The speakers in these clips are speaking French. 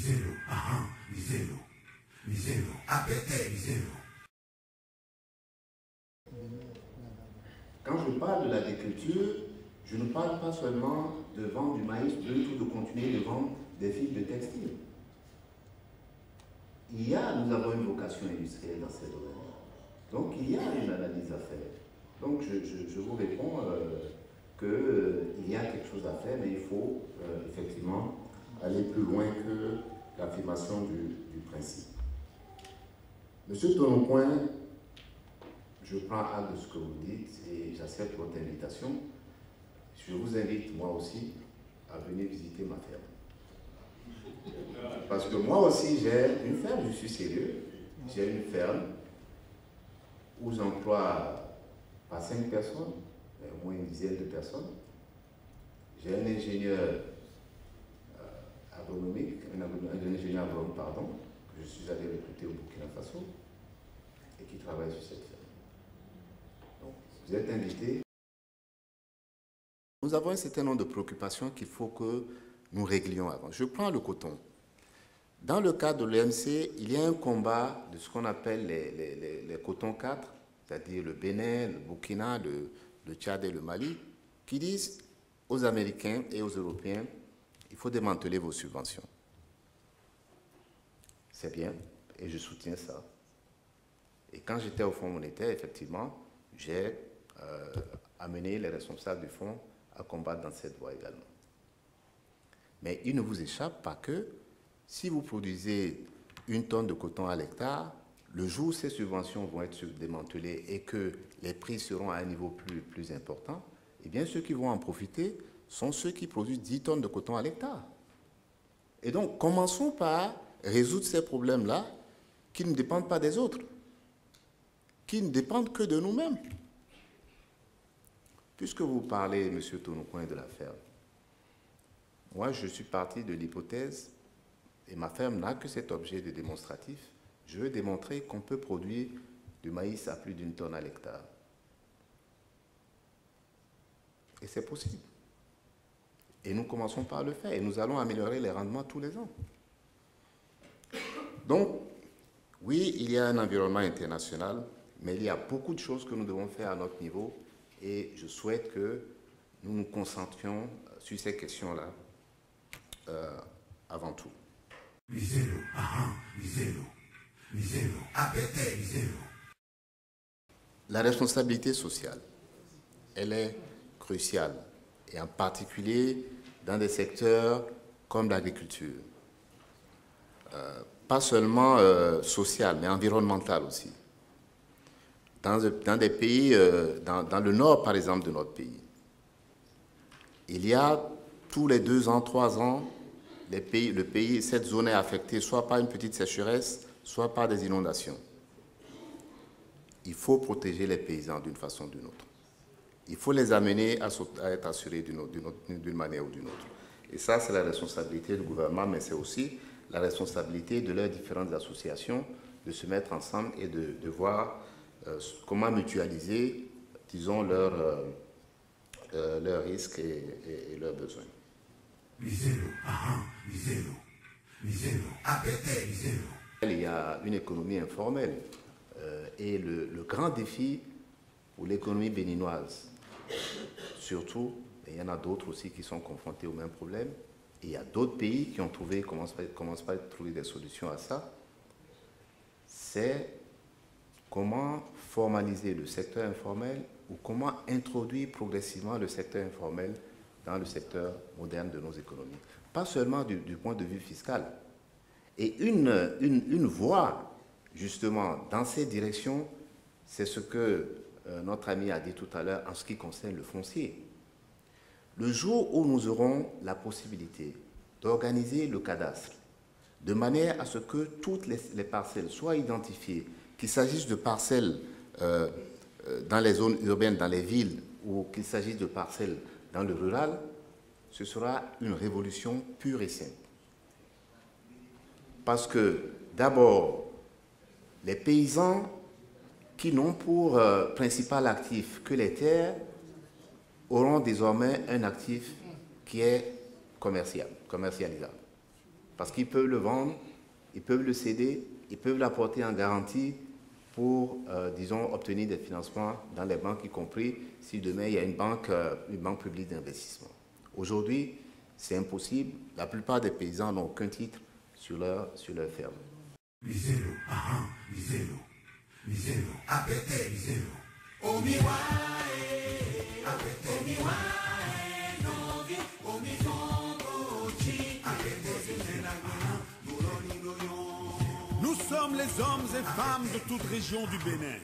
Lisez-le, lisez-le, lisez-le, appétez, lisez-le. Quand je parle de l'agriculture, je ne parle pas seulement de vendre du maïs brut ou de continuer de vendre des fibres de textile. Nous avons une vocation industrielle dans ces domaines. Donc il y a une analyse à faire. Donc je vous réponds qu'il y a quelque chose à faire, mais il faut effectivement aller plus loin que l'affirmation du principe. Monsieur Tonopoint, je prends acte de ce que vous dites et j'accepte votre invitation. Je vous invite moi aussi à venir visiter ma ferme. Parce que moi aussi j'ai une ferme, je suis sérieux, j'ai une ferme où j'emploie pas 5 personnes, mais au moins une dizaine de personnes. J'ai un ingénieur agronomique, un ingénieur agronome, pardon, que je suis allé recruter au Burkina Faso et qui travaille sur cette ferme. Donc, vous êtes invités. Nous avons un certain nombre de préoccupations qu'il faut que nous réglions avant. Je prends le coton. Dans le cadre de l'EMC, il y a un combat de ce qu'on appelle les cotons 4, c'est-à-dire le Bénin, le Burkina, le Tchad et le Mali, qui disent aux Américains et aux Européens, il faut démanteler vos subventions. C'est bien, et je soutiens ça. Et quand j'étais au Fonds monétaire, effectivement, j'ai amené les responsables du Fonds à combattre dans cette voie également. Mais il ne vous échappe pas que si vous produisez 1 tonne de coton à l'hectare, le jour où ces subventions vont être démantelées et que les prix seront à un niveau plus important, eh bien ceux qui vont en profiter sont ceux qui produisent 10 tonnes de coton à l'hectare. Et donc, commençons par résoudre ces problèmes-là qui ne dépendent pas des autres, qui ne dépendent que de nous-mêmes. Puisque vous parlez, M. Tonopoint, de la ferme, moi, je suis parti de l'hypothèse, et ma ferme n'a que cet objet de démonstratif, je veux démontrer qu'on peut produire du maïs à plus d'1 tonne à l'hectare. Et c'est possible. Et nous commençons par le faire, et nous allons améliorer les rendements tous les ans. Donc, oui, il y a un environnement international, mais il y a beaucoup de choses que nous devons faire à notre niveau, et je souhaite que nous nous concentrions sur ces questions-là avant tout. Lisez-le, lisez-le, lisez-le, appétez, lisez-le. La responsabilité sociale, elle est cruciale, et en particulier dans des secteurs comme l'agriculture. Pas seulement sociale, mais environnementale aussi. Dans des pays, dans le nord par exemple de notre pays, il y a tous les 2 ans, 3 ans, cette zone est affectée soit par une petite sécheresse, soit par des inondations. Il faut protéger les paysans d'une façon ou d'une autre. Il faut les amener à être assurés d'une manière ou d'une autre. Et ça, c'est la responsabilité du gouvernement, mais c'est aussi la responsabilité de leurs différentes associations de se mettre ensemble et de voir comment mutualiser, disons, leurs risques et leurs besoins. Lisez-le, lisez-le, lisez-le, appétez, lisez-le. Il y a une économie informelle et le grand défi pour l'économie béninoise, surtout, et il y en a d'autres aussi qui sont confrontés au même problème, et il y a d'autres pays qui ont commencent pas à trouver des solutions à ça, c'est comment formaliser le secteur informel ou comment introduire progressivement le secteur informel dans le secteur moderne de nos économies. Pas seulement du point de vue fiscal. Et une voie, justement, dans ces directions, c'est ce que notre ami a dit tout à l'heure en ce qui concerne le foncier. Le jour où nous aurons la possibilité d'organiser le cadastre de manière à ce que toutes les parcelles soient identifiées, qu'il s'agisse de parcelles dans les zones urbaines, dans les villes, ou qu'il s'agisse de parcelles dans le rural, ce sera une révolution pure et simple. Parce que, d'abord, les paysans qui n'ont pour principal actif que les terres auront désormais un actif qui est commercialisable. Parce qu'ils peuvent le vendre, ils peuvent le céder, ils peuvent l'apporter en garantie pour, disons, obtenir des financements dans les banques, y compris si demain il y a une banque publique d'investissement. Aujourd'hui, c'est impossible. La plupart des paysans n'ont aucun titre sur leur ferme. Liselo, aha, liselo, liselo, apete, liselo. Nous sommes les hommes et femmes de toute région du Bénin.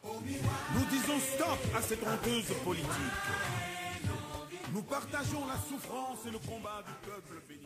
Nous disons stop à cette honteuse politique. Nous partageons la souffrance et le combat du peuple béninois.